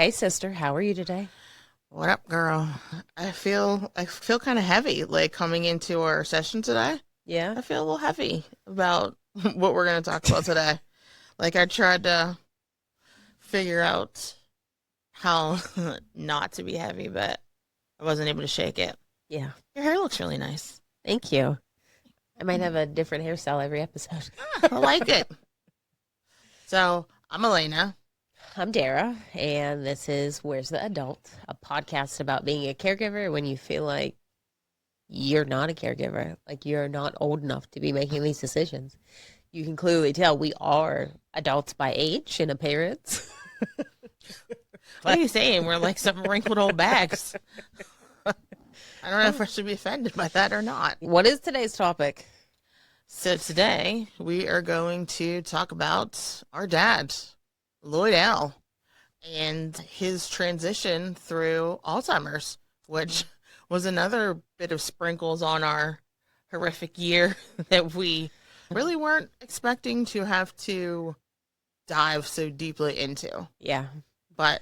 Hey, sister, how are you today? What up, girl? I feel kind of heavy, like coming into our session today. Yeah? I feel a little heavy about what we're going to talk about today. Like I tried to figure out how not to be heavy, but I wasn't able to shake it. Yeah. Your hair looks really nice. Thank you. I might have a different hairstyle every episode. I like it. So I'm Elena. I'm Darah, and this is Where's the Adult, a podcast about being a caregiver when you feel like you're not a caregiver, like you're not old enough to be making these decisions. You can clearly tell we are adults by age and appearance. What are But you saying? We're like some wrinkled old bags. I don't know if I should be offended by that or not. what is today's topic? So today we are going to talk about our dad, Lloyd L, and his transition through Alzheimer's, which was another bit of sprinkles on our horrific year that we really weren't expecting to have to dive so deeply into. Yeah. But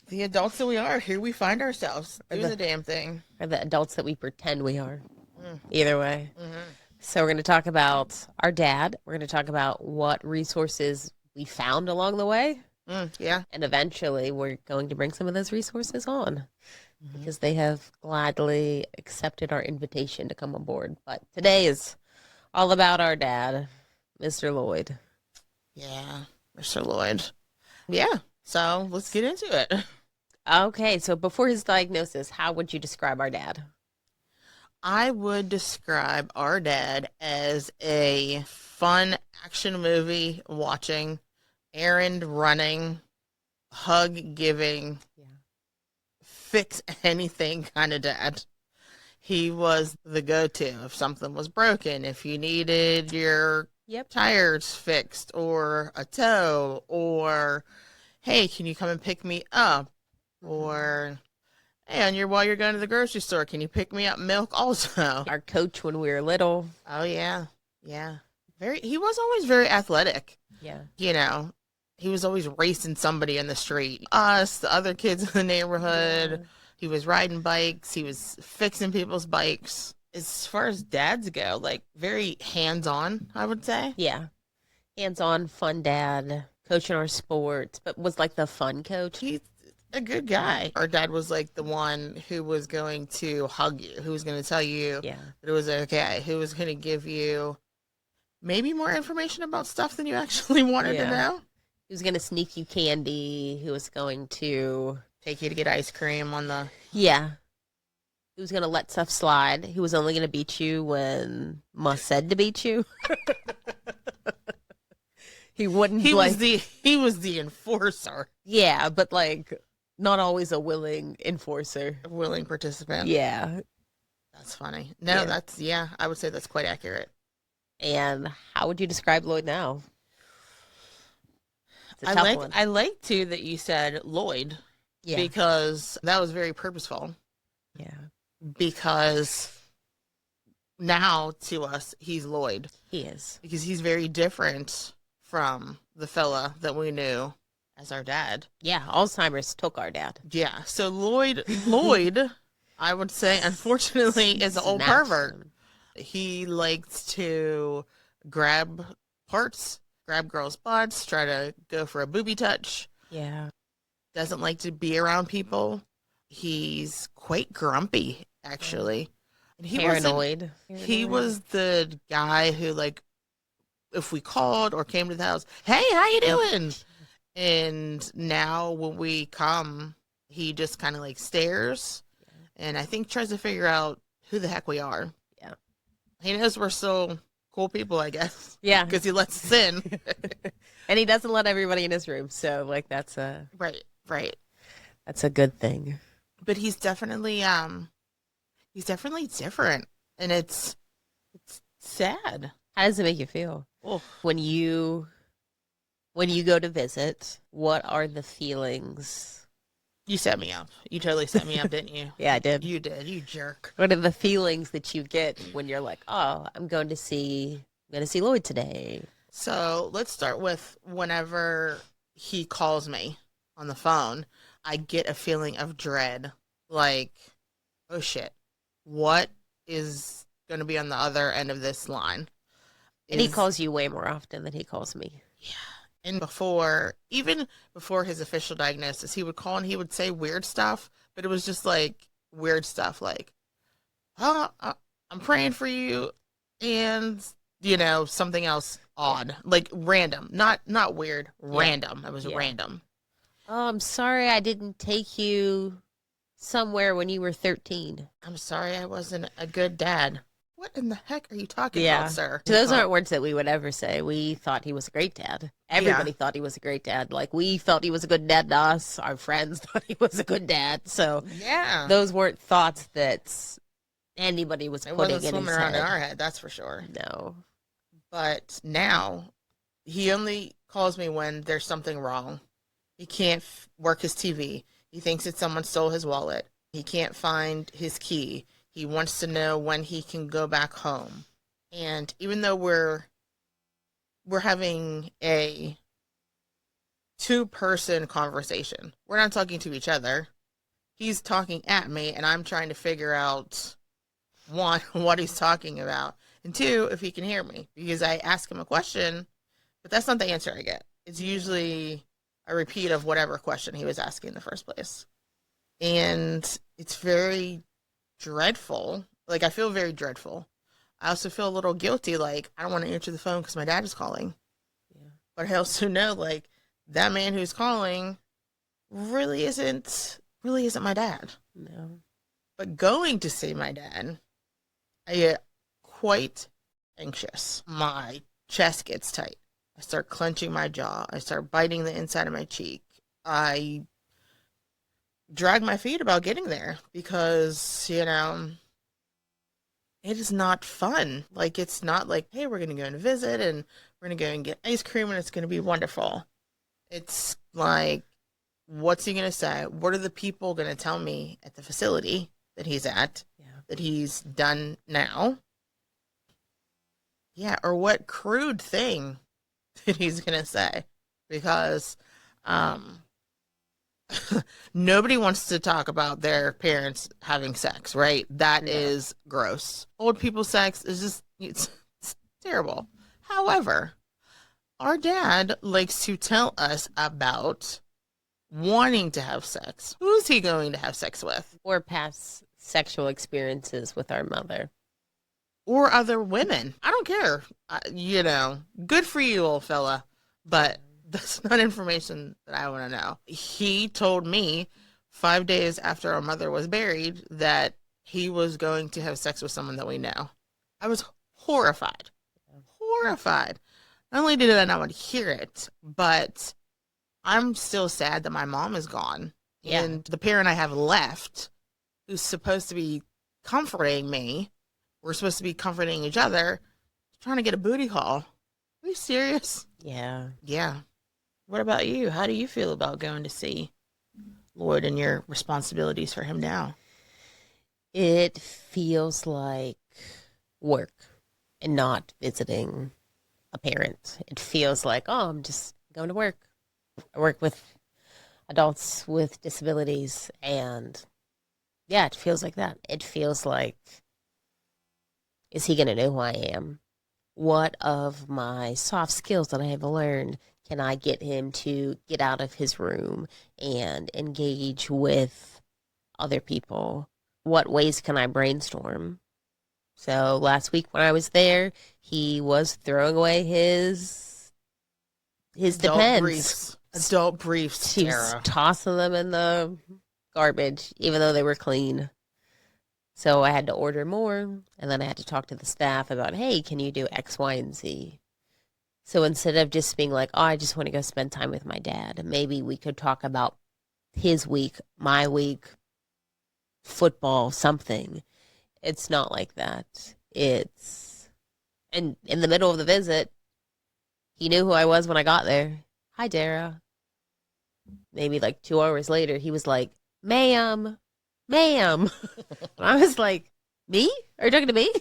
the adults that we are, here we find ourselves Or doing the the, damn thing. or the adults that we pretend we are. Mm, Either way. mhm, So we're going to talk about our dad. We're going to talk about what resources we found along the way. yeah. And eventually we're going to bring some of those resources on Mhm. because they have gladly accepted our invitation to come on board. But today is all about our dad, Mr. Lloyd. Yeah, Mr. Lloyd. Yeah, so let's get into it. Okay, so before his diagnosis, how would you describe our dad? I would describe our dad as a fun action movie watching, errand running, hug giving, Yeah. fix anything kind of dad. He was the go to if something was broken, if you needed your Yep. tires fixed, or a tow, or hey, can you come and pick me up? Or hey, while you're going to the grocery store, can you pick me up milk also? Our coach when we were little. Oh yeah. Yeah. He was always very athletic, Yeah. you know. He was always racing somebody in the street. Us, the other kids in the neighborhood. Yeah. He was riding bikes, he was fixing people's bikes. As far as dads go, like very hands-on, I would say. Yeah. Hands-on, fun dad, coaching our sports, but was like the fun coach. He's a good guy. Our dad was like the one who was going to hug you, who was going to tell you Yeah. that it was okay, who was going to give you maybe more information about stuff than you actually wanted to Yeah. know. He was going to sneak you candy. He was going to, Take you to get ice cream on the. yeah. He was going to let stuff slide. He was only going to beat you when Ma said to beat you. He wouldn't He was the enforcer, yeah, but like not always a willing enforcer. a willing participant. Yeah. That's funny. No, Yeah. that's yeah, I would say that's quite accurate. And how would you describe Lloyd now? It's a tough one. I like too that you said Lloyd Yeah. because that was very purposeful. Yeah. Because now to us he's Lloyd He is. because he's very different from the fella that we knew as our dad. Yeah. Alzheimer's took our dad. Yeah. So Lloyd, I would say, unfortunately, is an old Snatched pervert. him. He likes to grab parts, grab girls' butts, try to go for a booby touch. Yeah. Doesn't like to be around people. He's quite grumpy, actually. And Paranoid. he was the guy who, like, if we called or came to the house, hey, how you doing? And now when we come, he just kind of like stares and I think tries to figure out who the heck we are. Yeah. He knows we're still cool people, I guess, Yeah. because he lets us in. And he doesn't let everybody in his room. So like that's Right. a good thing. But he's definitely different, and it's sad. How does it make you feel Oh, when you go to visit? What are the feelings? you set me up. You totally set me up, didn't you? Yeah, I did. You did. You jerk. What are the feelings that you get when you're like, oh, I'm going to see Lloyd today? So let's start with whenever he calls me. on the phone, I get a feeling of dread. Like, oh shit, what is going to be on the other end of this line? And he calls you way more often than he calls me. Yeah. And even before his official diagnosis, he would call and he would say weird stuff, but it was just like weird stuff like, oh, I'm praying for you, and, something else odd, like random, not weird, random. It was random. Oh, I'm sorry I didn't take you somewhere when you were 13. I'm sorry I wasn't a good dad. What in the heck are you talking about, sir? So those aren't words that we would ever say. We thought he was a great dad. Everybody thought he was a great dad. Like, we felt he was a good dad to us. Our friends thought he was a good dad. So those weren't thoughts that anybody was putting in his head. It wasn't swimming around in our head, that's for sure. No. But now, he only calls me when there's something wrong. He can't work his TV. He thinks that someone stole his wallet. He can't find his key. He wants to know when he can go back home. And even though we're having a 2-person conversation, we're not talking to each other. He's talking at me, and I'm trying to figure out, 1, what he's talking about, and 2, if he can hear me. Because I ask him a question, but that's not the answer I get. It's usually a repeat of whatever question he was asking in the first place. And it's very dreadful. Like, I feel very dreadful. I also feel a little guilty. Like, I don't want to answer the phone because my dad is calling. Yeah. But I also know, like, that man who's calling really isn't my dad. No. But going to see my dad, I get quite anxious. My chest gets tight. I start clenching my jaw. I start biting the inside of my cheek. I drag my feet about getting there because, it is not fun. Like, it's not like, hey, we're going to go and visit and we're going to go and get ice cream and it's going to be wonderful. It's like, what's he going to say? What are the people going to tell me at the facility that he's at, that he's done now? Yeah, or what crude thing that he's going to say? Because, nobody wants to talk about their parents having sex, right? That is gross. Old people sex is just, it's terrible. However, our dad likes to tell us about wanting to have sex. Who's he going to have sex with? Or past sexual experiences with our mother. Or other women. I don't care. Good for you, old fella. But that's not information that I want to know. He told me 5 days after our mother was buried that he was going to have sex with someone that we know. I was horrified. Horrified. Not only did I not want to hear it, but I'm still sad that my mom is gone. Yeah. And the parent I have left, who's supposed to be comforting me, we're supposed to be comforting each other, trying to get a booty call. Are you serious? Yeah. Yeah. What about you? How do you feel about going to see Lloyd and your responsibilities for him now? It feels like work and not visiting a parent. It feels like, oh, I'm just going to work. I work with adults with disabilities, and yeah, it feels like that. It feels like, is he going to know who I am? What of my soft skills that I have learned can I get him to get out of his room and engage with other people? What ways can I brainstorm? So last week when I was there, he was throwing away his Depends. Adult briefs, He was tossing them in the garbage, even though they were clean. So I had to order more, and then I had to talk to the staff about, hey, can you do X, Y, and Z? So instead of just being like, oh, I just want to go spend time with my dad, maybe we could talk about his week, my week, football, something. It's not like that. And in the middle of the visit, he knew who I was when I got there. Hi, Darah. Maybe like 2 hours later, he was like, ma'am. And I was like, me? Are you talking to me?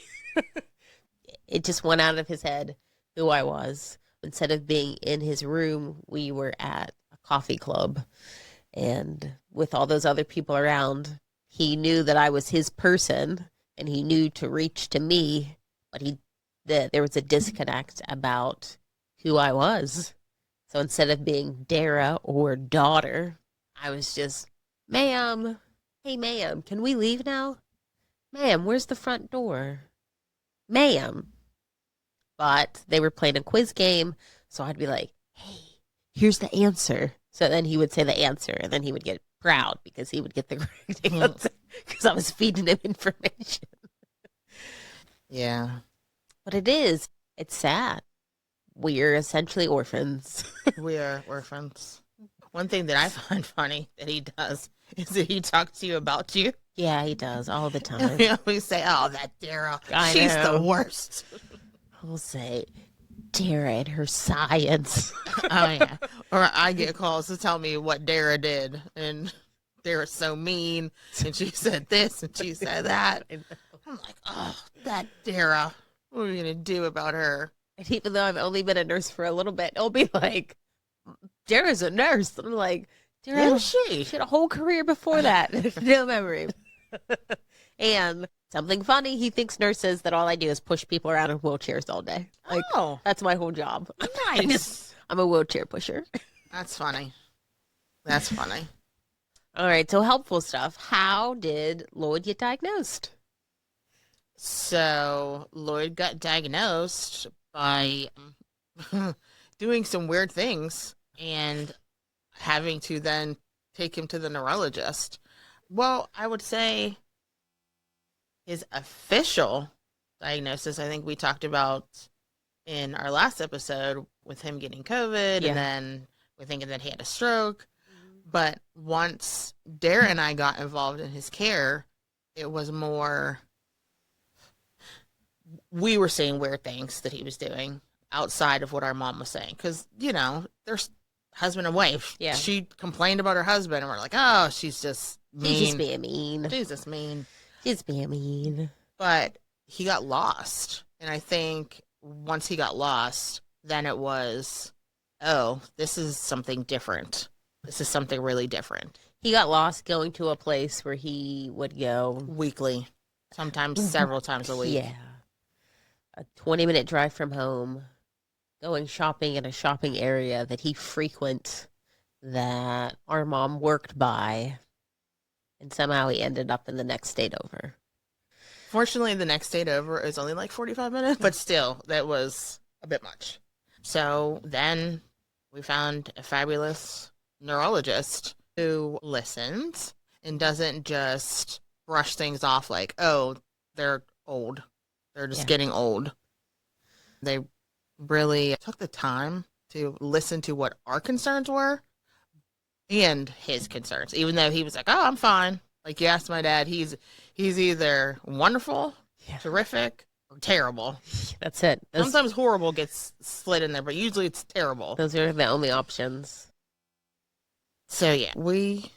It just went out of his head who I was. Instead of being in his room, we were at a coffee club. And with all those other people around, he knew that I was his person and he knew to reach to me, but there was a disconnect about who I was. So instead of being Darah or daughter, I was just, ma'am, hey, ma'am, can we leave now? Ma'am, where's the front door? Ma'am. But they were playing a quiz game, so I'd be like, hey, here's the answer. So then he would say the answer, and then he would get proud because he would get the correct answer because I was feeding him information. Yeah. But it's sad. We're essentially orphans. We are orphans. One thing that I find funny that he does is that he talks to you about you. Yeah, he does all the time. We always say, oh, that Darah, she's the worst. I'll say, Darah and her science. Oh, yeah. Or I get calls to tell me what Darah did. And Darah's so mean. And she said this and she said that. I'm like, oh, that Darah. What are we going to do about her? And even though I've only been a nurse for a little bit, it'll be like, Darah's a nurse. And I'm like, Darah, she had a whole career before that. No memory. And something funny, he thinks nurses that all I do is push people around in wheelchairs all day. Like, oh, that's my whole job. Nice. I'm a wheelchair pusher. That's funny. That's funny. All right, so helpful stuff. How did Lloyd get diagnosed? So Lloyd got diagnosed by doing some weird things and having to then take him to the neurologist. Well, I would say his official diagnosis, I think we talked about in our last episode with him getting COVID, and then we're thinking that he had a stroke. But once Darah and I got involved in his care, it was more, we were seeing weird things that he was doing outside of what our mom was saying. Because, there's husband and wife. Yeah. She complained about her husband, and we're like, oh, she's just mean. She's just being mean. She's just mean. She's being mean. But he got lost. And I think once he got lost, then it was, oh, this is something different. This is something really different. He got lost going to a place where he would go Weekly. Sometimes several times a week. Yeah. A 20-minute drive from home, going shopping in a shopping area that he frequent that our mom worked by. And somehow he ended up in the next state over. Fortunately, the next state over is only like 45 minutes, but still, that was a bit much. So then we found a fabulous neurologist who listens and doesn't just brush things off like, oh, they're old. They're just getting old. They really took the time to listen to what our concerns were and his concerns, even though he was like, oh, I'm fine. Like, you asked my dad, he's either wonderful, terrific, or terrible. That's it. Sometimes horrible gets slid in there, but usually it's terrible. Those are the only options. So, yeah, we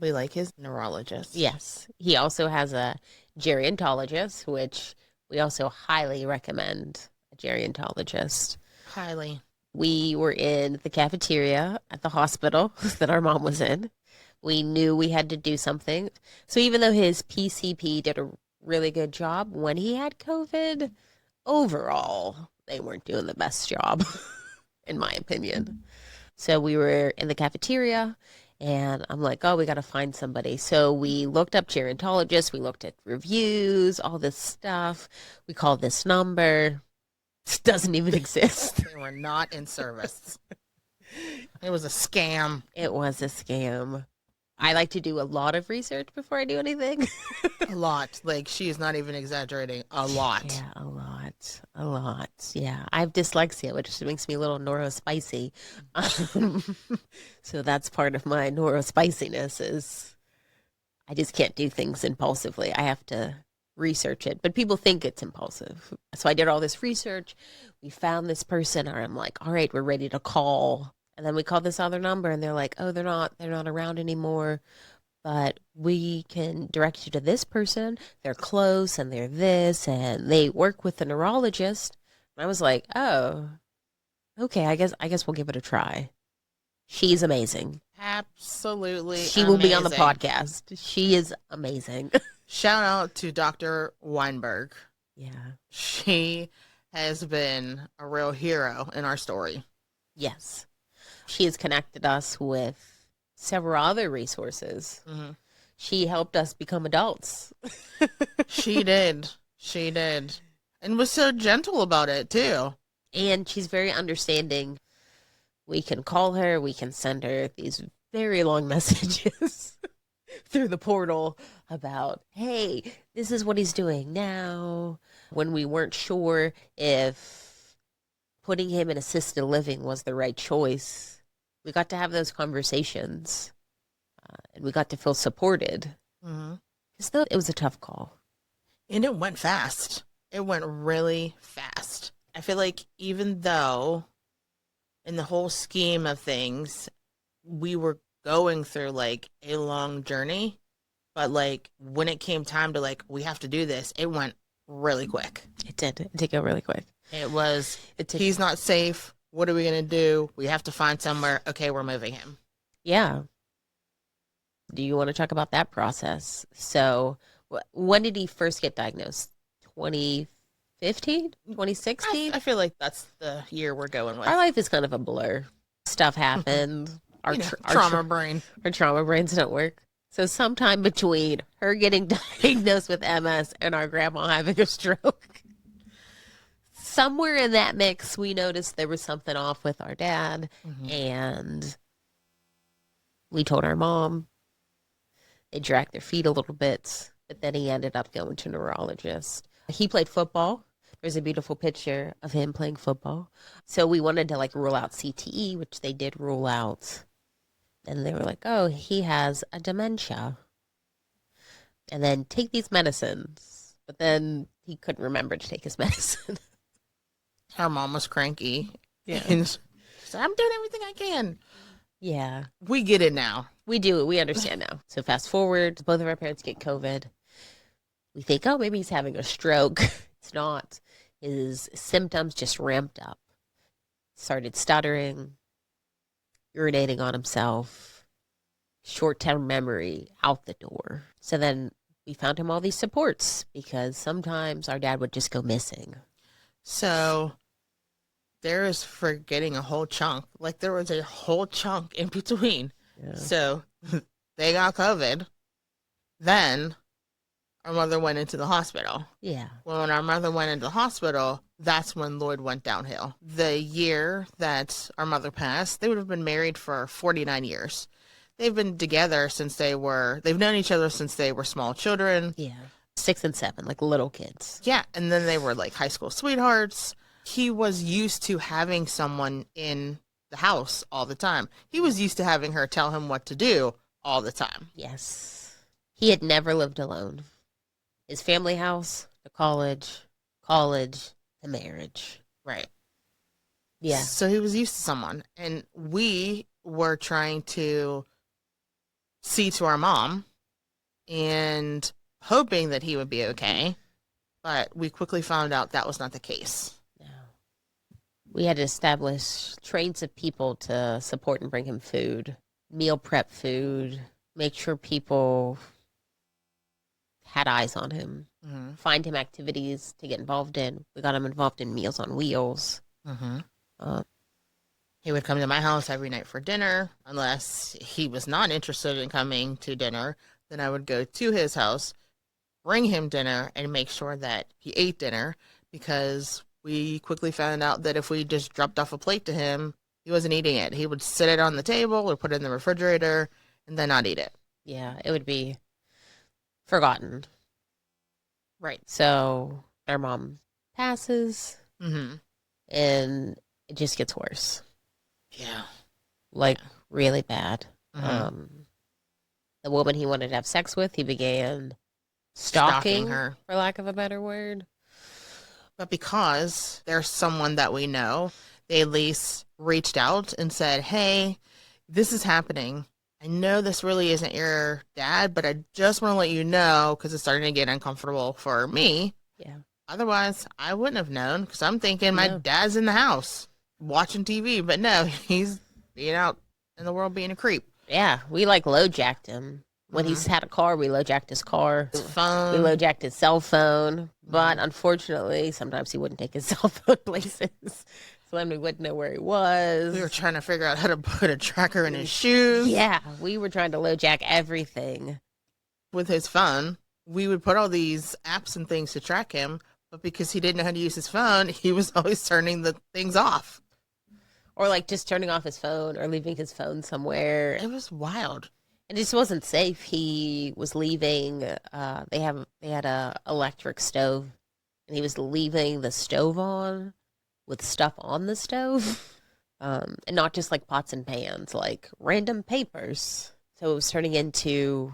like his neurologist. Yes. He also has a gerontologist, which we also highly recommend a gerontologist. Highly. We were in the cafeteria at the hospital that our mom was in. We knew we had to do something. So even though his PCP did a really good job when he had COVID, overall, they weren't doing the best job, in my opinion. So we were in the cafeteria, and I'm like, oh, we got to find somebody. So we looked up gerontologists. We looked at reviews, all this stuff. We called this number. It doesn't even exist. They were not in service. It was a scam. It was a scam. I like to do a lot of research before I do anything. A lot. Like, she is not even exaggerating. A lot. Yeah, a lot. A lot. Yeah. I have dyslexia, which makes me a little neurospicy. So that's part of my neurospiciness is I just can't do things impulsively. I have to research it. But people think it's impulsive. So I did all this research. We found this person, or I'm like, all right, we're ready to call. And then we called this other number, and they're like, oh, they're not around anymore, but we can direct you to this person. They're close, and they're this, and they work with the neurologist. And I was like, oh, okay, I guess we'll give it a try. She's amazing. Absolutely She will be on the amazing. podcast. She is amazing. Shout out to Dr. Weinberg. Yeah. She has been a real hero in our story. Yes. She has connected us with several other resources. Mm-hmm. She helped us become adults. She did. She did. And was so gentle about it, too. And she's very understanding. We can call her, we can send her these very long messages through the portal about, hey, this is what he's doing now. When we weren't sure if putting him in assisted living was the right choice, we got to have those conversations and we got to feel supported. Mm-hmm. Because it was a tough call. And it went fast. It went really fast. I feel like even though in the whole scheme of things, we were going through like a long journey, but like when it came time to like, we have to do this, it went really quick. It did. It did go really quick. It was, he's not safe. What are we going to do? We have to find somewhere. Okay, we're moving him. Yeah. Do you want to talk about that process? So when did he first get diagnosed? 2015? 2016? I feel like that's the year we're going with. Our life is kind of a blur. Stuff happened. Our trauma brain. Our trauma brains don't work. So sometime between her getting diagnosed with MS and our grandma having a stroke, somewhere in that mix, we noticed there was something off with our dad. Mm-hmm. And we told our mom. They dragged their feet a little bit, but then he ended up going to a neurologist. He played football. There's a beautiful picture of him playing football. So we wanted to like rule out CTE, which they did rule out. And they were like, oh, he has a dementia. And then take these medicines. But then he couldn't remember to take his medicine. Our mom was cranky. Yeah. And so I'm doing everything I can. Yeah. We get it now. We do. We understand now. So fast forward, both of our parents get COVID. We think, oh, maybe he's having a stroke. It's not. His symptoms just ramped up. Started stuttering, urinating on himself, short-term memory out the door. So then we found him all these supports because sometimes our dad would just go missing. So there is forgetting a whole chunk. Like there was a whole chunk in between. Yeah. So they got COVID. Then our mother went into the hospital. Yeah. Well, when our mother went into the hospital, that's when Lloyd went downhill. The year that our mother passed, they would have been married for 49 years. They've been together since they've known each other since they were small children. Yeah. 6 and 7, like little kids. Yeah. And then they were like high school sweethearts. He was used to having someone in the house all the time. He was used to having her tell him what to do all the time. Yes. He had never lived alone. His family house, the college, the marriage. Right. Yeah. So he was used to someone. And we were trying to see to our mom and hoping that he would be okay. But we quickly found out that was not the case. No. We had to establish trains of people to support and bring him food, meal prep food, make sure people had eyes on him, find him activities to get involved in. We got him involved in Meals on Wheels. He would come to my house every night for dinner. Unless he was not interested in coming to dinner, then I would go to his house, bring him dinner, and make sure that he ate dinner, because we quickly found out that if we just dropped off a plate to him, he wasn't eating it. He would sit it on the table or put it in the refrigerator and then not eat it. Yeah, it would be forgotten. Right. So our mom passes, and it just gets worse. Yeah. Like, really bad. The woman he wanted to have sex with, he began stalking her, for lack of a better word. But because there's someone that we know, they at least reached out and said, hey, this is happening. I know this really isn't your dad, but I just want to let you know because it's starting to get uncomfortable for me. Yeah. Otherwise, I wouldn't have known because I'm thinking my dad's in the house watching TV. But no, he's being out in the world being a creep. Yeah, we like low jacked him. When he's had a car, we low jacked his car. His phone. We low jacked his cell phone. But unfortunately, sometimes he wouldn't take his cell phone places. So then we wouldn't know where he was. We were trying to figure out how to put a tracker in his shoes. Yeah, we were trying to low jack everything. With his phone, we would put all these apps and things to track him, but because he didn't know how to use his phone, he was always turning the things off. Or like just turning off his phone or leaving his phone somewhere. It was wild. It just wasn't safe. He was leaving. They had a electric stove, and he was leaving the stove on with stuff on the stove, and not just like pots and pans, like random papers. So it was turning into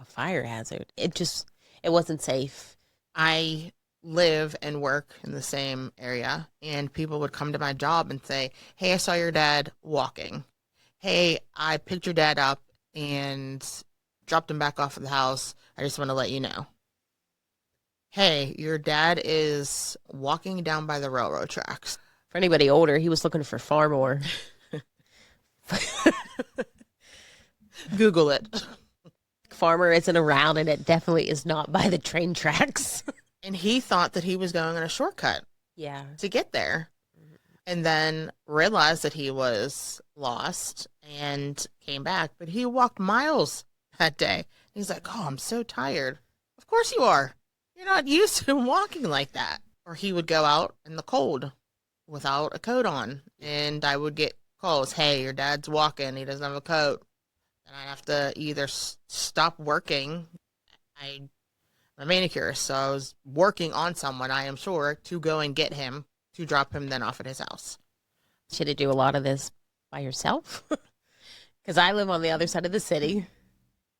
a fire hazard. It wasn't safe. I live and work in the same area, and people would come to my job and say, "Hey, I saw your dad walking. Hey, I picked your dad up and dropped him back off at the house. I just want to let you know. Hey, your dad is walking down by the railroad tracks." For anybody older, he was looking for Farmore. Google it. Farmer isn't around, and it definitely is not by the train tracks. And he thought that he was going on a shortcut Yeah. to get there, and then realized that he was lost and came back. But he walked miles that day. He's like, "Oh, I'm so tired." Of course you are. You're not used to walking like that. Or he would go out in the cold without a coat on, and I would get calls, "Hey, your dad's walking. He doesn't have a coat." And I'd have to either stop working. I'm a manicurist, so I was working on someone, I am sure, to go and get him, to drop him then off at his house. Should you do a lot of this by yourself? Because I live on the other side of the city,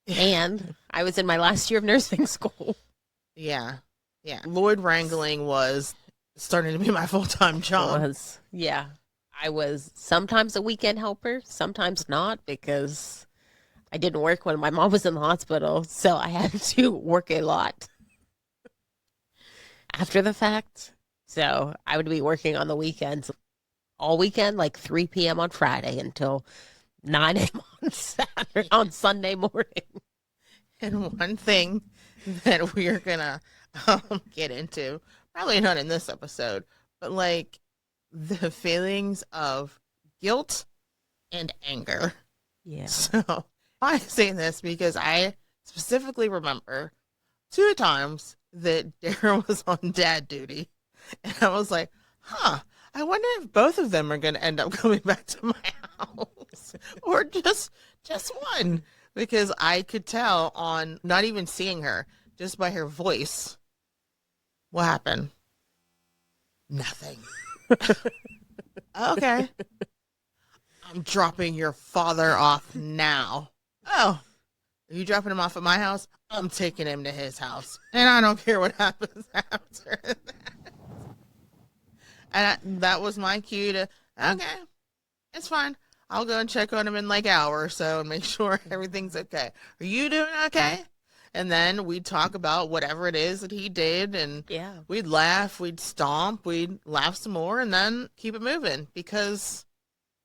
and I was in my last year of nursing school. Yeah. Lloyd wrangling was starting to be my full-time job. Yeah. I was sometimes a weekend helper, sometimes not, because I didn't work when my mom was in the hospital, so I had to work a lot after the fact. So I would be working on the weekends all weekend, like 3 p.m. on Friday until 9 a.m. on Sunday morning. And one thing that we're going to get into, probably not in this episode, but like the feelings of guilt and anger. Yeah. So I'm saying this because I specifically remember 2 times that Darah was on dad duty. And I was like, I wonder if both of them are going to end up coming back to my house. Or just one. Because I could tell on not even seeing her, just by her voice. What happened? Nothing. Okay. I'm dropping your father off now. Oh, are you dropping him off at my house? I'm taking him to his house. And I don't care what happens after that. And that was my cue to, okay, it's fine. I'll go and check on him in like an hour or so and make sure everything's okay. Are you doing okay? And then we'd talk about whatever it is that he did, and we'd laugh, we'd stomp, we'd laugh some more, and then keep it moving. Because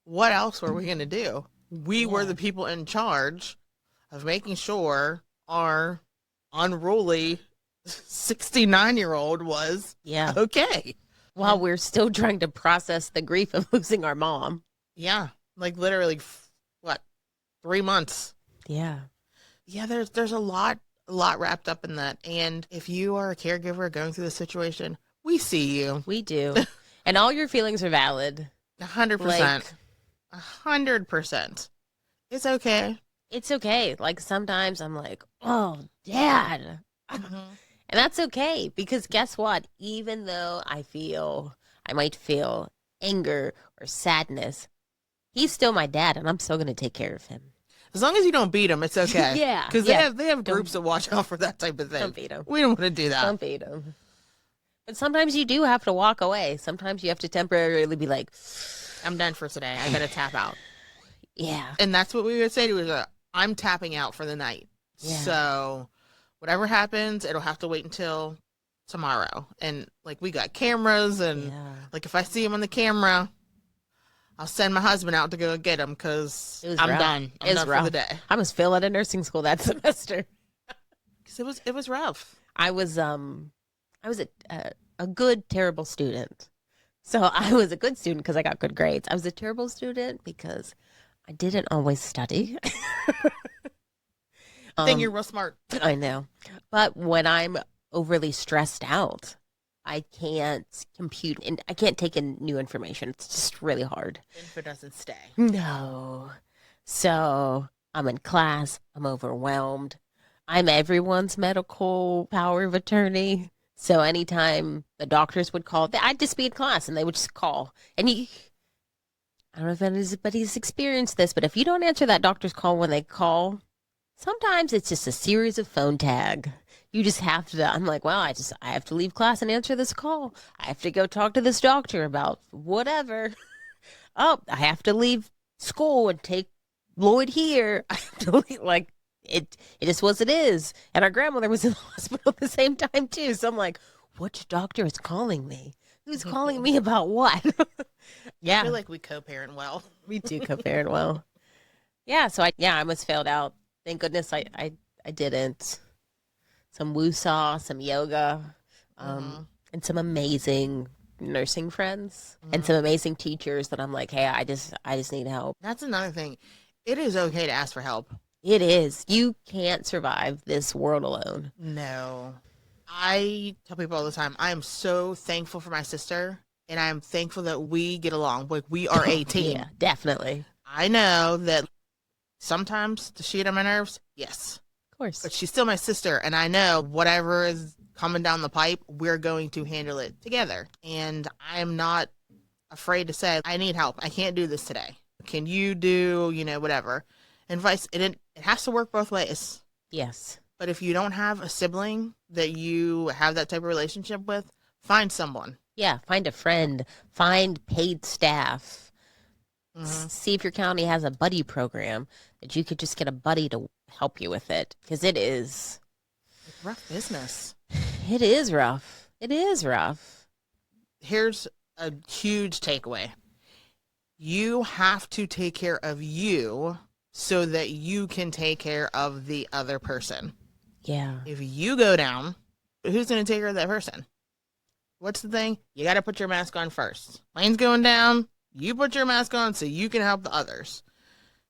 what else were we going to do? We were the people in charge of making sure our unruly 69-year-old was okay. While we're still trying to process the grief of losing our mom. Yeah. Like literally, 3 months? Yeah. Yeah, there's a lot wrapped up in that. And if you are a caregiver going through this situation, we see you. We do. And all your feelings are valid. 100%. 100%. It's okay. It's okay. Like sometimes I'm like, oh, Dad. Mm-hmm. And that's okay. Because guess what? Even though I might feel anger or sadness, he's still my dad, and I'm still going to take care of him. As long as you don't beat him, it's okay. Yeah. Because they have groups that watch out for that type of thing. Don't beat him. We don't want to do that. Don't beat him. But sometimes you do have to walk away. Sometimes you have to temporarily be like, I'm done for today. I got to tap out. Yeah. And that's what we would say to her. I'm tapping out for the night. Yeah. So whatever happens, it'll have to wait until tomorrow. And like we got cameras, and like if I see him on the camera, I'll send my husband out to go get him because I'm rough. done. I'm done for the day. I was failed out of nursing school that semester. Because it was rough. I was a good, terrible student. So I was a good student because I got good grades. I was a terrible student because I didn't always study. I think you're real smart. I know. But when I'm overly stressed out, I can't compute and I can't take in new information. It's just really hard. Info doesn't stay. No. So I'm in class. I'm overwhelmed. I'm everyone's medical power of attorney. So anytime the doctors would call, I'd just be in class and they would just call. And I don't know if anybody's experienced this, but if you don't answer that doctor's call when they call, sometimes it's just a series of phone tag. You just have to, I'm like, well, I have to leave class and answer this call. I have to go talk to this doctor about whatever. Oh, I have to leave school and take Lloyd here. I have to leave, like, it just was it is. And our grandmother was in the hospital at the same time, too. So I'm like, which doctor is calling me? Who's calling me about what? Yeah. I feel like we co-parent well. We do co-parent well. Yeah, so I almost failed out. Thank goodness I didn't. Some woo-saw, some yoga, and some amazing nursing friends and some amazing teachers that I'm like, hey, I just need help. That's another thing. It is okay to ask for help. It is. You can't survive this world alone. No. I tell people all the time, I am so thankful for my sister, and I'm thankful that we get along. Like, we are a team. Yeah, definitely. I know that sometimes does she get on my nerves? Yes. Of course. But she's still my sister, and I know whatever is coming down the pipe, we're going to handle it together. And I am not afraid to say, I need help. I can't do this today. Can you do, whatever? And it has to work both ways. Yes. But if you don't have a sibling that you have that type of relationship with, find someone. Yeah, find a friend. Find paid staff. See if your county has a buddy program that you could just get a buddy to help you with it. Because it's rough business. It is rough. It is rough. Here's a huge takeaway. You have to take care of you so that you can take care of the other person. Yeah. If you go down, who's going to take care of that person? What's the thing? You got to put your mask on first. Plane's going down. You put your mask on so you can help the others.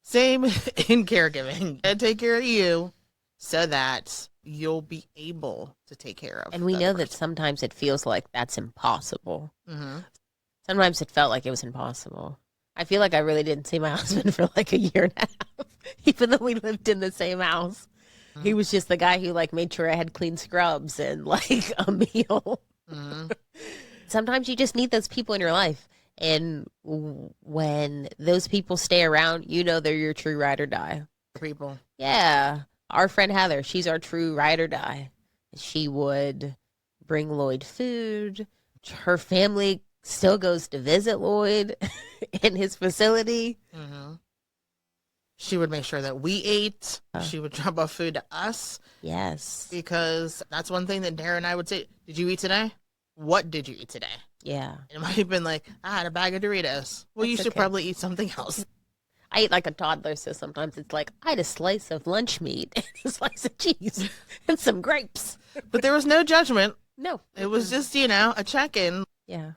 Same in caregiving. You got to take care of you so that you'll be able to take care of. And we know that sometimes it feels like that's impossible. Mm-hmm. Sometimes it felt like it was impossible. I feel like I really didn't see my husband for like a year and a half, even though we lived in the same house. Mm-hmm. He was just the guy who like made sure I had clean scrubs and like a meal. Mm-hmm. Sometimes you just need those people in your life. And when those people stay around, they're your true ride or die. People. Yeah. Our friend Heather, she's our true ride or die. She would bring Lloyd food. Her family still goes to visit Lloyd in his facility. Mm-hmm. She would make sure that we ate. She would drop off food to us. Yes. Because that's one thing that Darah and I would say. Did you eat today? What did you eat today? Yeah. It might have been like, I had a bag of Doritos. Well, you should probably eat something else. I eat like a toddler, so sometimes it's like, I had a slice of lunch meat and a slice of cheese and some grapes. But there was no judgment. No. It was just, a check-in. Yeah.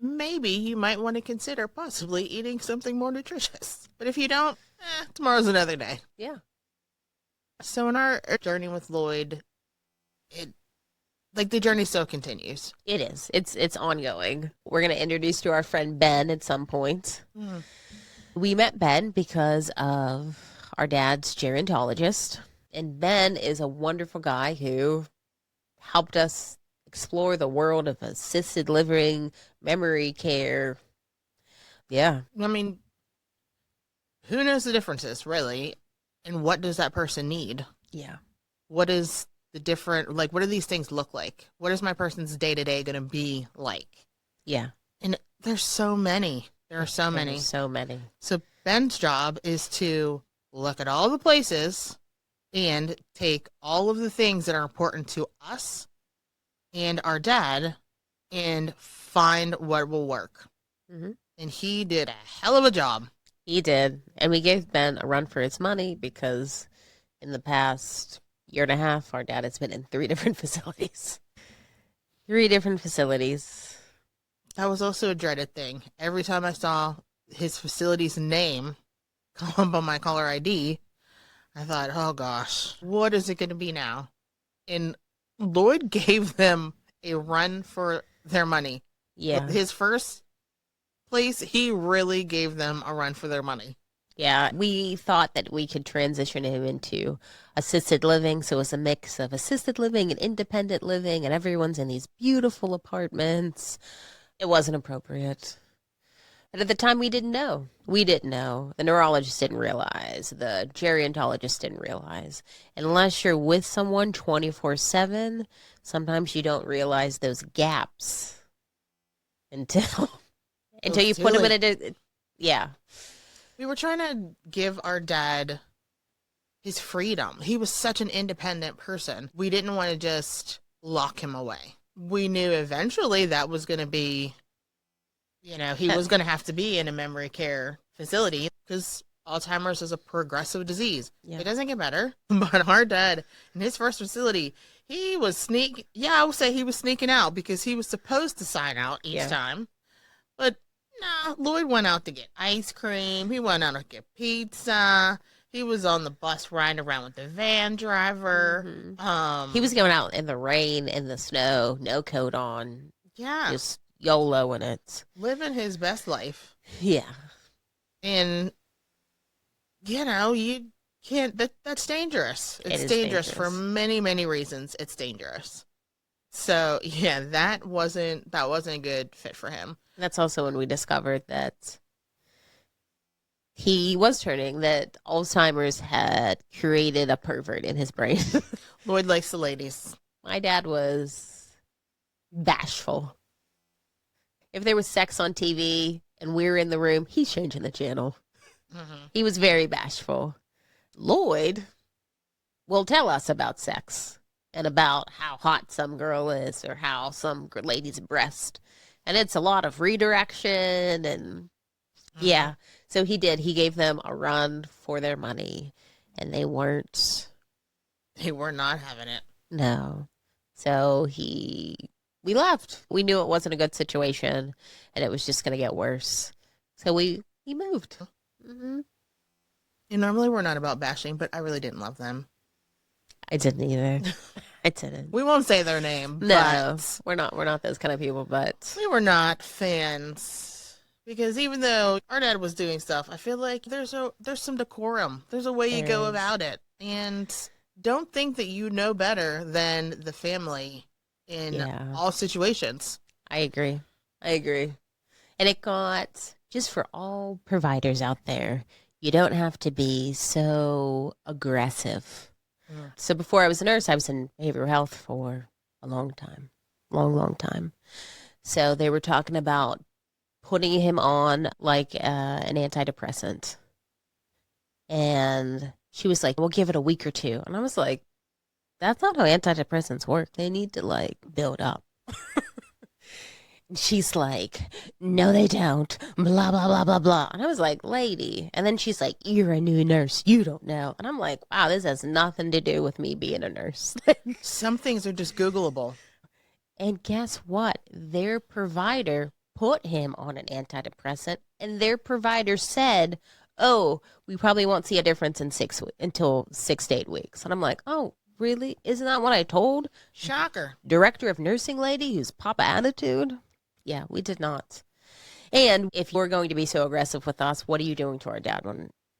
Maybe you might want to consider possibly eating something more nutritious. But if you don't, tomorrow's another day. Yeah. So in our journey with Lloyd, the journey still continues. It is. It's ongoing. We're going to introduce to our friend Ben at some point. Mm. We met Ben because of our dad's gerontologist. And Ben is a wonderful guy who helped us explore the world of assisted living, memory care. Yeah. I mean, who knows the differences, really? And what does that person need? Yeah. What is the different, what do these things look like? What is my person's day-to-day going to be like? Yeah. And there's so many. There are so many. So many. So Ben's job is to look at all the places and take all of the things that are important to us and our dad and find what will work. Mm-hmm. And he did a hell of a job. He did. And we gave Ben a run for his money because in the past year and a half, our dad has been in 3 different facilities. 3 different facilities. That was also a dreaded thing. Every time I saw his facility's name come up on my caller ID, I thought, oh gosh, what is it going to be now? And Lloyd gave them a run for their money. Yeah. His first place, he really gave them a run for their money. Yeah, we thought that we could transition him into assisted living. So it was a mix of assisted living and independent living, and everyone's in these beautiful apartments. It wasn't appropriate. But at the time, we didn't know. We didn't know. The neurologist didn't realize. The gerontologist didn't realize. Unless you're with someone 24/7, sometimes you don't realize those gaps until you put them in a... Yeah. We were trying to give our dad his freedom. He was such an independent person. We didn't want to just lock him away. We knew eventually that was going to be, he was going to have to be in a memory care facility because Alzheimer's is a progressive disease. Yeah. It doesn't get better. But our dad, in his first facility, he was I would say he was sneaking out because he was supposed to sign out each time. But no, Lloyd went out to get ice cream. He went out to get pizza. He was on the bus riding around with the van driver. Mm-hmm. He was going out in the rain, in the snow, no coat on. Yeah. Just YOLO in it. Living his best life. Yeah. And, you can't, that's dangerous. It's dangerous for many, many reasons. It's dangerous. So, yeah, that wasn't a good fit for him. That's also when we discovered that he was that Alzheimer's had created a pervert in his brain. Lloyd likes the ladies. My dad was bashful. If there was sex on TV and we were in the room, he's changing the channel. Mm-hmm. He was very bashful. Lloyd will tell us about sex and about how hot some girl is or how some lady's breast. And it's a lot of redirection and yeah. So he did. He gave them a run for their money and they were not having it. No. So we left. We knew it wasn't a good situation and it was just going to get worse. So he moved. Mm-hmm. And normally we're not about bashing, but I really didn't love them. I didn't either. I didn't. We won't say their name. No, we're not those kind of people, but we were not fans because even though our dad was doing stuff, I feel like there's some decorum. There's a way you go about it, and don't think that you know better than the family in all situations. I agree. And it got, just for all providers out there, you don't have to be so aggressive. So before I was a nurse, I was in behavioral health for a long time. Long time. So they were talking about putting him on like an antidepressant. And she was like, we'll give it a week or 2. And I was like, that's not how antidepressants work. They need to build up. She's like, no, they don't. Blah, blah, blah, blah, blah. And I was like, lady. And then she's like, you're a new nurse. You don't know. And I'm like, wow, this has nothing to do with me being a nurse. Some things are just Googleable. And guess what? Their provider put him on an antidepressant. And their provider said, oh, we probably won't see a difference until 6 to 8 weeks. And I'm like, oh, really? Isn't that what I told? Shocker. Director of nursing lady who's Papa Attitude? Yeah, we did not. And if you're going to be so aggressive with us, what are you doing to our dad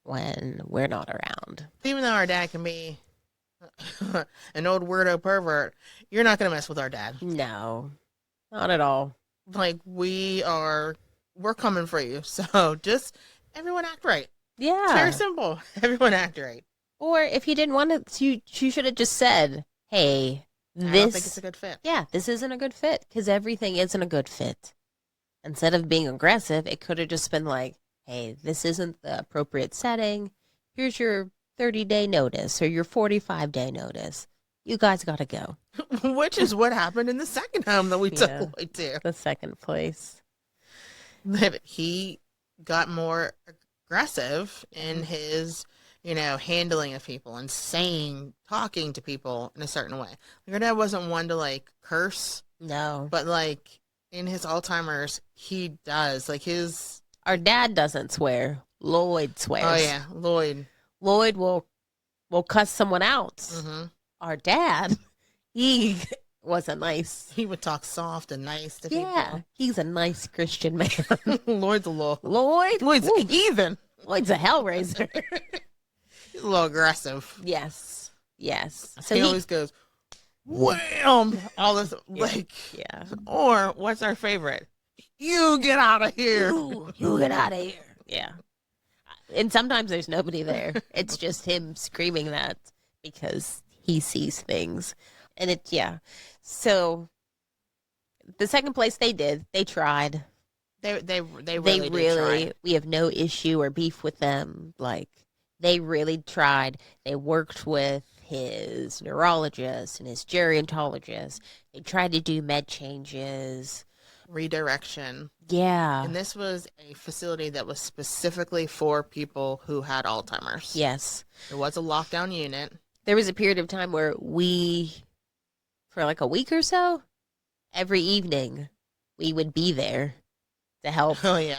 when we're not around? Even though our dad can be an old weirdo pervert, you're not going to mess with our dad. No, not at all. We're coming for you. So just everyone act right. Yeah. It's very simple. Everyone act right. Or if you didn't want to, you should have just said, hey, I don't think it's a good fit. Yeah, this isn't a good fit because everything isn't a good fit. Instead of being aggressive, it could have just been like, hey, this isn't the appropriate setting. Here's your 30-day notice or your 45-day notice. You guys got to go. Which is what happened in the second home that we took Lloyd to. The second place. that he got more aggressive in his, handling of people and talking to people in a certain way. Like, our dad wasn't one to like curse, No. but like in his Alzheimer's, he does. Like Our dad doesn't swear. Lloyd swears. oh yeah, Lloyd. Lloyd will cuss someone out. Mm-hmm. Our dad, he wasn't nice. He would talk soft and nice to people. Yeah, he's a nice Christian man. Lloyd's a little. Lloyd's a heathen. Lloyd's a hellraiser. He's a little aggressive. Yes. So he always goes, wham! All this, yeah. Or, what's our favorite? You get out of here. You get out of here. Yeah. And sometimes there's nobody there. It's just him screaming that because he sees things. And So the second place they tried. They really, we have no issue or beef with them. Like, they really tried. They worked with his neurologist and his gerontologist. They tried to do med changes. Redirection. Yeah. And this was a facility that was specifically for people who had Alzheimer's. Yes. It was a lockdown unit. There was a period of time where for like a week or so, every evening, we would be there to help Oh, yeah.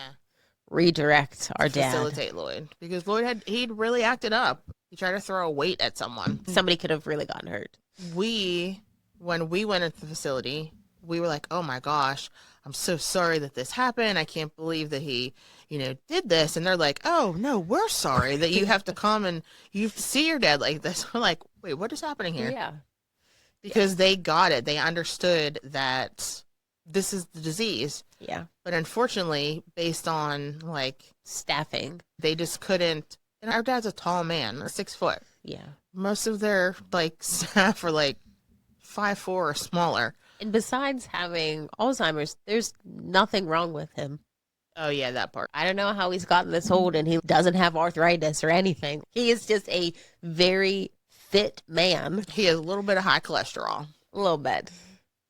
redirect our dad. Facilitate Lloyd. Because he'd really acted up. He tried to throw a weight at someone. Somebody could have really gotten hurt. When we went into the facility, we were like, oh my gosh, I'm so sorry that this happened. I can't believe that he, did this. And they're like, oh no, we're sorry that you have to come and you have to see your dad like this. We're like, wait, what is happening here? Yeah. Because they got it. They understood that this is the disease. Yeah. But unfortunately, based on like Staffing. they just couldn't. And our dad's a tall man, 6 foot. Yeah. Most of their like staff are like 5'4" or smaller. And besides having Alzheimer's, there's nothing wrong with him. Oh yeah, that part. I don't know how he's gotten this old and he doesn't have arthritis or anything. He is just a very fit man. He has a little bit of high cholesterol. A little bit.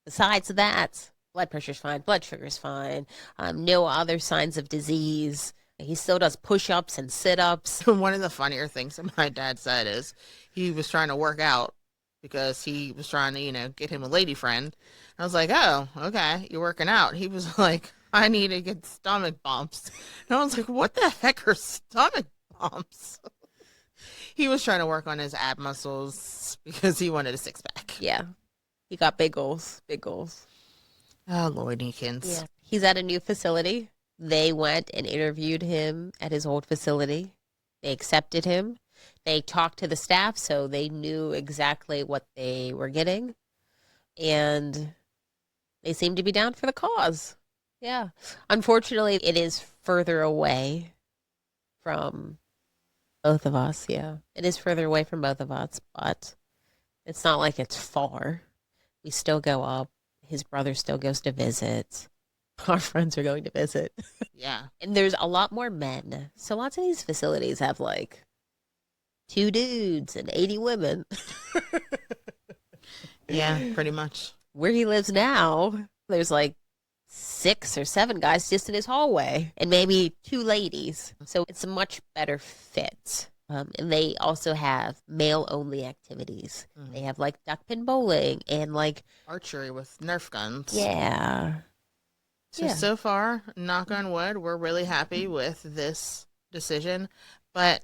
Besides that, blood pressure's fine, blood sugar's fine, no other signs of disease. He still does push-ups and sit-ups. One of the funnier things that my dad said is he was trying to work out because he was trying to, get him a lady friend. I was like, oh, okay, you're working out. He was like, I need to get stomach bumps. And I was like, what the heck are stomach bumps? He was trying to work on his ab muscles because he wanted a six-pack. Yeah. He got big goals. Big goals. Oh, Lloyd Eakins. Yeah. He's at a new facility. They went and interviewed him at his old facility. They accepted him. They talked to the staff, so they knew exactly what they were getting. And they seemed to be down for the cause. Yeah. Unfortunately, it is further away from both of us. Yeah. It is further away from both of us, but it's not like it's far. We still go up. His brother still goes to visit. Our friends are going to visit. Yeah. And there's a lot more men. So lots of these facilities have like 2 dudes and 80 women. Yeah, pretty much. Where he lives now, there's like 6 or 7 guys just in his hallway and maybe 2 ladies. So it's a much better fit. And they also have male-only activities. They have like duckpin bowling and like archery with Nerf guns. Yeah. So far, knock on wood, we're really happy with this decision. But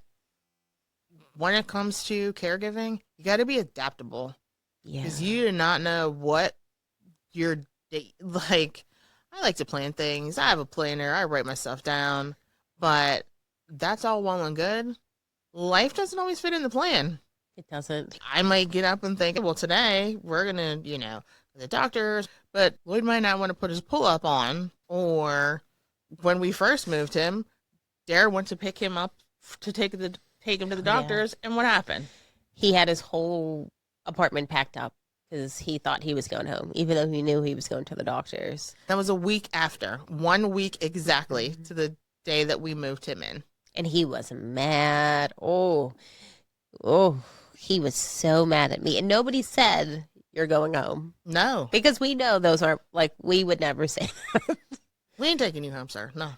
when it comes to caregiving, you got to be adaptable. Yeah. Because you do not know what your day, like, I like to plan things. I have a planner. I write my stuff down. But that's all well and good. Life doesn't always fit in the plan. It doesn't. I might get up and think, well, today we're going to, the doctors, but Lloyd might not want to put his pull-up on. Or when we first moved him, Darah went to pick him up to take him to the doctors, and what happened? He had his whole apartment packed up because he thought he was going home, even though he knew he was going to the doctors. That was a week after. 1 week exactly to the day that we moved him in. And he was mad. Oh, he was so mad at me. And nobody said, you're going home. No. Because we know those aren't, like, we would never say that. We ain't taking you home, sir. No.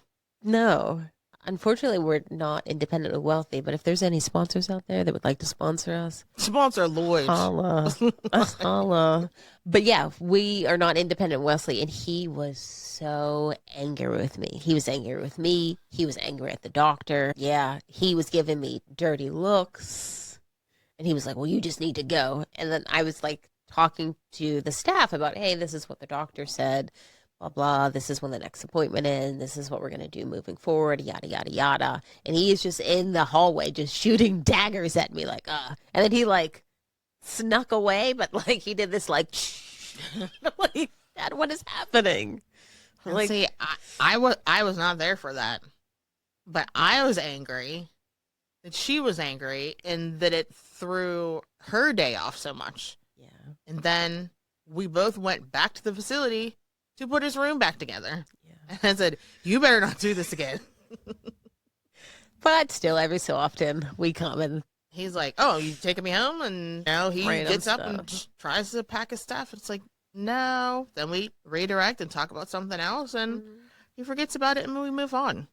No. Unfortunately, we're not independently wealthy, but if there's any sponsors out there that would like to sponsor us, Sponsor Lloyd. holla. Us holla. But yeah, we are not independent wealthy, and he was so angry with me. He was angry with me. He was angry at the doctor. Yeah, he was giving me dirty looks. And he was like, well, you just need to go. And then I was like talking to the staff about, hey, this is what the doctor said. Blah, blah. This is when the next appointment is. This is what we're going to do moving forward, yada, yada, yada. And he is just in the hallway just shooting daggers at me like, And then he like snuck away, but like he did this like, like, Dad, what is happening? Like, see, I was not there for that. But I was angry that she was angry and that it threw her day off so much. Yeah. And then we both went back to the facility to put his room back together. Yeah. And I said, you better not do this again. But still, every so often, we come and he's like, oh, you taking me home? And he random gets up stuff. and tries to pack his stuff. It's like, no. Then we redirect and talk about something else, and he forgets about it, and we move on.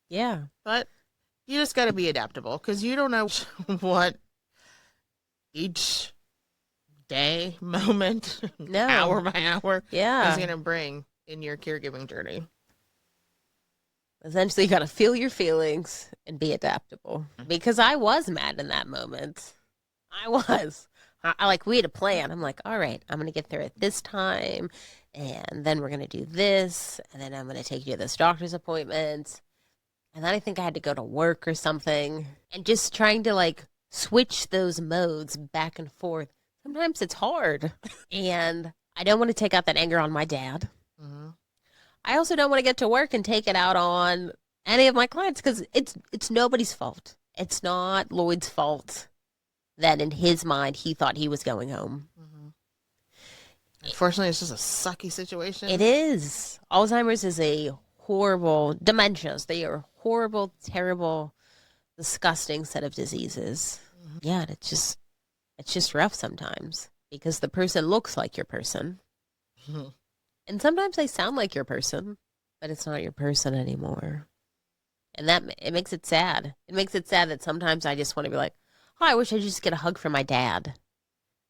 Yeah. But you just got to be adaptable, because you don't know what each day, moment, No. hour by hour Yeah. is going to bring in your caregiving journey. Essentially, you got to feel your feelings and be adaptable. Because I was mad in that moment. I was. I like, we had a plan. I'm like, all right, I'm going to get there at this time. And then we're going to do this. And then I'm going to take you to this doctor's appointment. And then I think I had to go to work or something. And just trying to like switch those modes back and forth. Sometimes it's hard. And I don't want to take out that anger on my dad. Mm-hmm. I also don't want to get to work and take it out on any of my clients because it's nobody's fault. It's not Lloyd's fault that in his mind he thought he was going home. Mm-hmm. Unfortunately, it's just a sucky situation. It is. Alzheimer's is a horrible, dementias, they are horrible, terrible, disgusting set of diseases. Mm-hmm. Yeah, and it's just rough sometimes because the person looks like your person. Mm-hmm. And sometimes they sound like your person, but it's not your person anymore. And it makes it sad. It makes it sad that sometimes I just want to be like, oh, I wish I just get a hug from my dad.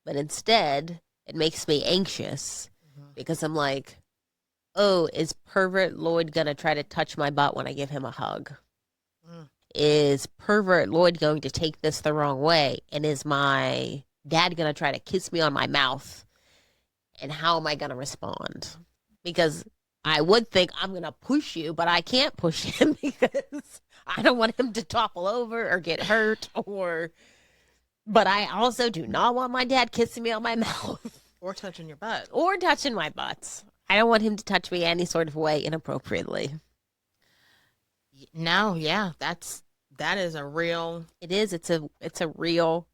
But instead, it makes me anxious because I'm like, oh, is pervert Lloyd going to try to touch my butt when I give him a hug? Is pervert Lloyd going to take this the wrong way? And is my dad going to try to kiss me on my mouth? And how am I going to respond? Because I would think I'm going to push you, but I can't push him because I don't want him to topple over or get hurt but I also do not want my dad kissing me on my mouth. Or touching your butt. Or touching my butt. I don't want him to touch me any sort of way inappropriately. No, yeah, that is a real... It is. It's a real...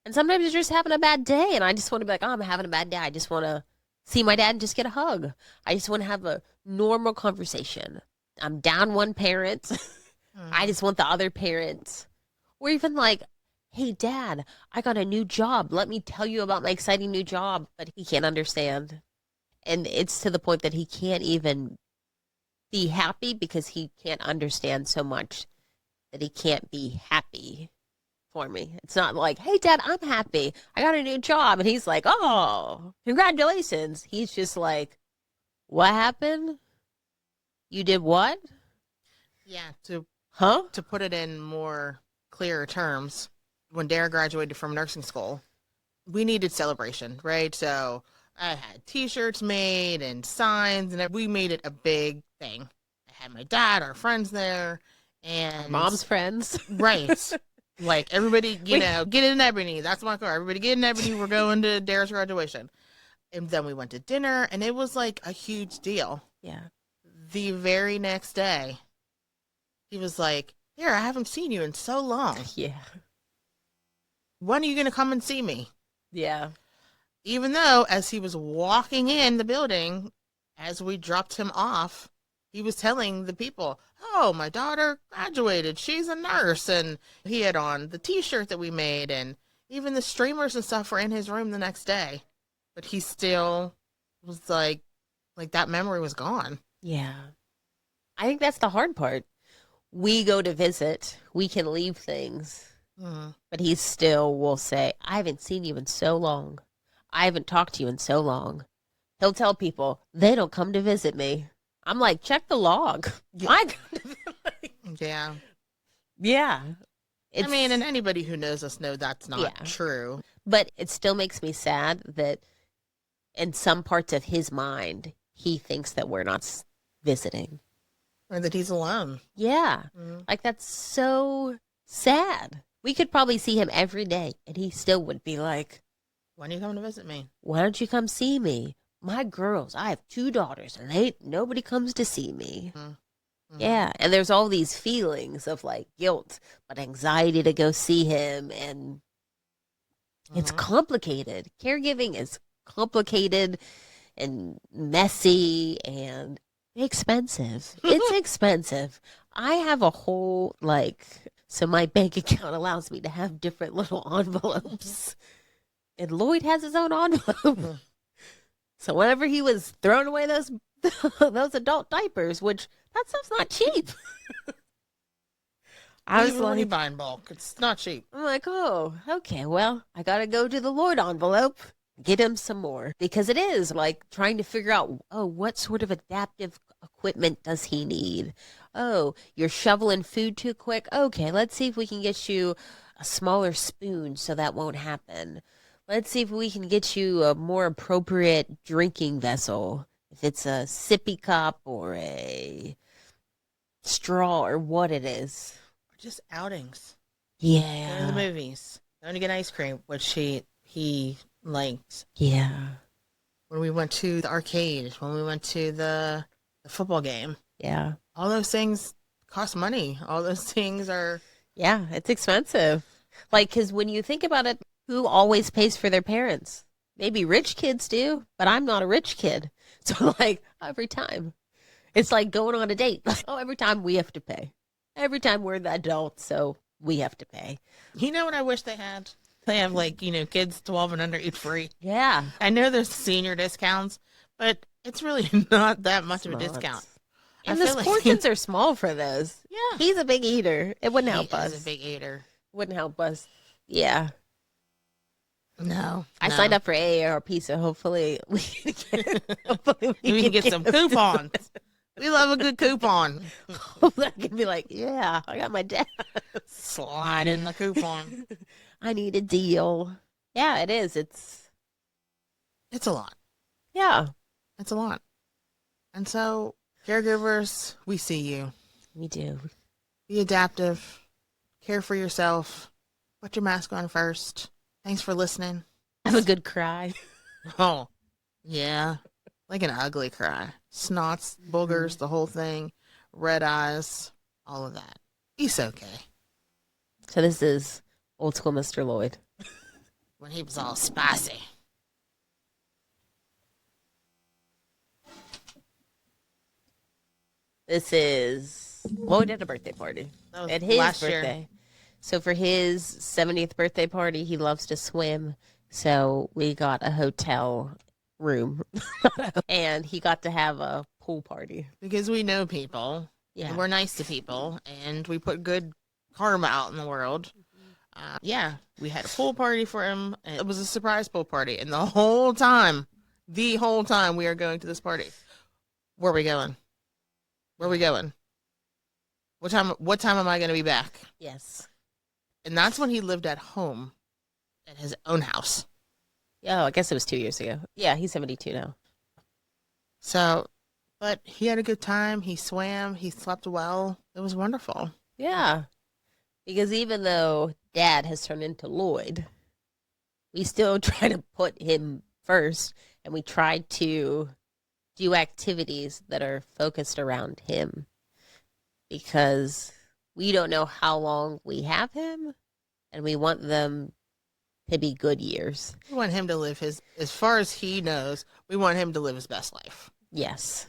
And sometimes you're just having a bad day, and I just want to be like, oh, I'm having a bad day. I just want to see my dad and just get a hug. I just want to have a normal conversation. I'm down one parent. I just want the other parent. Or even like, hey, Dad, I got a new job. Let me tell you about my exciting new job. But he can't understand. And it's to the point that he can't even be happy because he can't understand so much that he can't be happy for me. It's not like, hey, Dad, I'm happy. I got a new job. And he's like, oh, congratulations. He's just like, what happened? You did what? Yeah, to To put it in more clearer terms, when Darah graduated from nursing school, we needed celebration, right? So I had T-shirts made and signs, and we made it a big thing. I had my dad, our friends there, and Mom's friends. Right. Like, everybody, get in Ebony. That's my car. Everybody get in Ebony. We're going to Darah's graduation. And then we went to dinner, and it was like a huge deal. Yeah. The very next day, he was like, here, I haven't seen you in so long. Yeah. When are you going to come and see me? Yeah. Even though, as he was walking in the building, as we dropped him off, he was telling the people, oh, my daughter graduated. She's a nurse. And he had on the T-shirt that we made, and even the streamers and stuff were in his room the next day. But he still was like that memory was gone. Yeah. I think that's the hard part. We go to visit, we can leave things, but he still will say, I haven't seen you in so long. I haven't talked to you in so long. He'll tell people, they don't come to visit me. I'm like, check the log. Yeah. Yeah. Yeah. I mean, and anybody who knows us know that's not true. But it still makes me sad that in some parts of his mind, he thinks that we're not visiting. Or that he's alone. Yeah. Like, that's so sad. We could probably see him every day, and he still would be like, when are you coming to visit me? Why don't you come see me? My girls, I have 2 daughters, and nobody comes to see me. Yeah, and there's all these feelings of, like, guilt, but anxiety to go see him, and it's complicated. Caregiving is complicated and messy and expensive. It's expensive. I have a whole, so my bank account allows me to have different little envelopes. And Lloyd has his own envelope. So whenever he was throwing away those adult diapers, which that stuff's not cheap. I was when you buy in bulk, it's not cheap. I'm like, oh, okay, well, I gotta go to the Lloyd envelope, get him some more. Because it is like trying to figure out, what sort of adaptive equipment does he need? Oh, you're shoveling food too quick? Okay, let's see if we can get you a smaller spoon so that won't happen. Let's see if we can get you a more appropriate drinking vessel. If it's a sippy cup or a straw or what it is. Or just outings. Yeah. Going to the movies. Going to get ice cream, which he likes. Yeah. When we went to the arcade, when we went to the football game. Yeah. All those things cost money. All those things are... Yeah, it's expensive. Because when you think about it, who always pays for their parents? Maybe rich kids do, but I'm not a rich kid. So, every time. It's like going on a date. Every time we have to pay. Every time we're the adults, so we have to pay. You know what I wish they had? They have, kids 12 and under eat free. Yeah. I know there's senior discounts, but it's really not that much of a discount. And the portions are small for those. Yeah. He's a big eater. It wouldn't help us. He's a big eater. Wouldn't help us. Yeah. No. I signed up for AARP, so hopefully we can get some coupons. We love a good coupon. I can be like, yeah, I got my dad. Slide in the coupon. I need a deal. Yeah, it is. It's a lot. Yeah. It's a lot. And so, caregivers, we see you. We do. Be adaptive. Care for yourself. Put your mask on first. Thanks for listening. Have a good cry. Oh, yeah. Like an ugly cry. Snots, boogers, the whole thing. Red eyes, all of that. He's okay. So this is old school Mr. Lloyd. When he was all spicy. This is Lloyd at a birthday party. At his birthday. Year. So for his 70th birthday party, he loves to swim. So we got a hotel room. And he got to have a pool party. Because we know people. Yeah. And we're nice to people. And we put good karma out in the world. We had a pool party for him. And it was a surprise pool party. And the whole time we are going to this party. Where are we going? Where are we going? What time am I going to be back? Yes. And that's when he lived at home at his own house. Yeah, I guess it was 2 years ago. Yeah, he's 72 now. So, but he had a good time. He swam. He slept well. It was wonderful. Yeah. Because even though Dad has turned into Lloyd, we still try to put him first. And we try to do activities that are focused around him. Because we don't know how long we have him, and we want them to be good years. We want him to live as far as he knows, we want him to live his best life. Yes.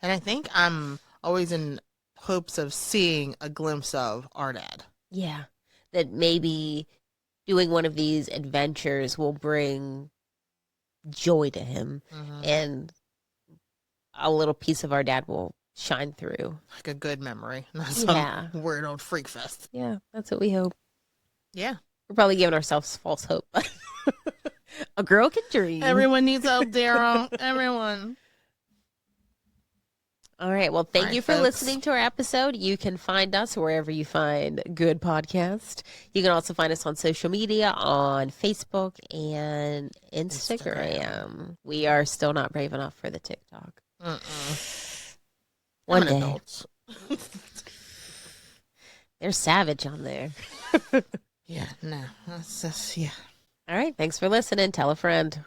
And I think I'm always in hopes of seeing a glimpse of our dad. Yeah. That maybe doing one of these adventures will bring joy to him, and a little piece of our dad will shine through. Like a good memory, not Yeah. some weird old freak fest. Yeah, that's what we hope. Yeah. We're probably giving ourselves false hope. A girl can dream. Everyone needs help, Darah. Everyone. All right. Well, thank All right, you for folks. listening to our episode. You can find us wherever you find good podcast. You can also find us on social media on Facebook and Instagram. We are still not brave enough for the TikTok. One day. Adults. They're savage on there. Yeah, no. That's just, yeah. All right. Thanks for listening. Tell a friend.